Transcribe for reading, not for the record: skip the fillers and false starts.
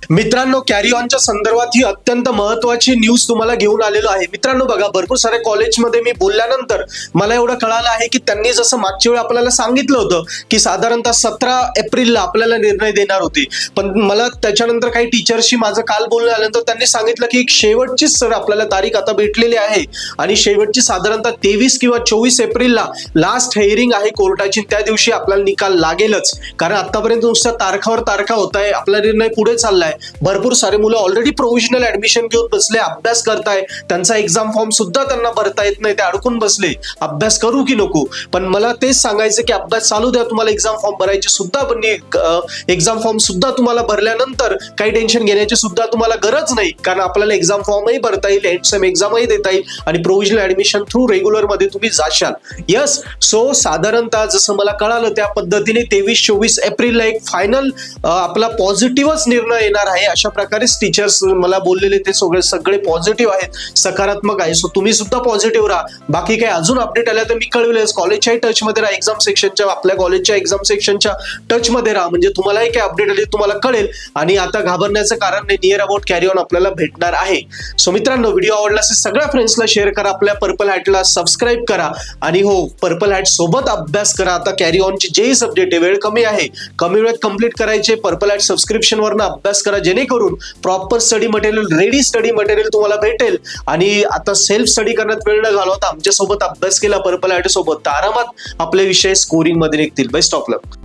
मित्रांनो, कॅरी ऑनच्या संदर्भात ही अत्यंत महत्वाची न्यूज तुम्हाला घेऊन आलेलो आहे. मित्रांनो बघा, भरपूर साऱ्या कॉलेजमध्ये मी बोलल्यानंतर मला एवढं कळालं आहे की त्यांनी जसं मागच्या वेळी आपल्याला सांगितलं होतं की साधारणतः 17 एप्रिलला आपल्याला निर्णय देणार होते, पण मला त्याच्यानंतर काही टीचरशी माझं काल बोलणं आल्यानंतर त्यांनी सांगितलं की शेवटचीच सर आपल्याला तारीख आता भेटलेली आहे आणि शेवटची साधारणतः 23 किंवा 24 एप्रिलला लास्ट हिअरिंग आहे कोर्टाची. त्या दिवशी आपल्याला निकाल लागेलच, कारण आतापर्यंत नुसतं तारखावर तारखा होत आहे, आपला निर्णय पुढे चाललाय. भरपूर सारे मुलं ऑलरेडी प्रोव्हिजनल ऍडमिशन घेऊन बसले, अभ्यास करताय, त्यांचा एक्झाम फॉर्म सुद्धा त्यांना भरता येत नाही, ते अडकून बसले. अभ्यास करू की नको? पण मला तेच सांगायचं की अभ्यास चालू द्या, तुम्हाला एक्झाम फॉर्म भरायचे सुद्धा, पण एक्झाम फॉर्म सुद्धा तुम्हाला भरल्यानंतर काही टेन्शन घेण्याची सुद्धा तुम्हाला गरज नाही, कारण आपल्याला एक्झाम फॉर्मही भरता येईल, एंड सेम एक्झामही देता येईल आणि प्रोव्हिजनल ऍडमिशन थ्रू रेग्युलर मध्ये तुम्ही जाशाल. यस, सो साधारणतः जसं मला कळालं त्या पद्धतीने 23-24 एप्रिलला एक फायनल आपला पॉझिटिव्हच निर्णय येणार आहे. अशा प्रकारे टीचर्स मला बोललेले ते सगळे पॉझिटिव्ह आहेत, सकारात्मक आहे. सो तुम्ही सुद्धा पॉझिटिव्ह राहा. बाकी काही अजून अपडेट आल्या तर मी कळविलेच. कॉलेजच्याही टच मध्ये राहा, एक्झाम सेक्शनच्या, आपल्या कॉलेजच्या एक्झाम सेक्शनच्या टच मध्ये राहा, म्हणजे तुम्हालाही काही अपडेट आली तुम्हाला कळेल आणि आता घाबरण्याचं कारण नाही. नियर अबाउट कॅरी ऑन आपल्याला भेटणार आहे. सो मित्रांनो, व्हिडिओ आवडला असेल सगळ्या फ्रेंड्सला शेअर करा, आपल्या पर्पल हॅटला सबस्क्राईब करा आणि हो, पर्पल हॅट सोबत अभ्यास करा. आता कॅरी ऑनची जे सब्जेक्ट आहे, वेळ कमी आहे, कमी वेळात कंप्लीट करायचे. पर्पल हॅट सबस्क्रिप्शन वरनं अभ्यास करा, जेणेकरून proper study material, ready steady material तुम्हाला भेटेल. आणि आता सेल्फ स्टडी करण्यात वेळ न घालवता आमच्यासोबत अभ्यास केला पर्पल हॅट सोबत, तर आरामात आपले विषय स्कोरिंग मध्ये निघतील. Best of luck.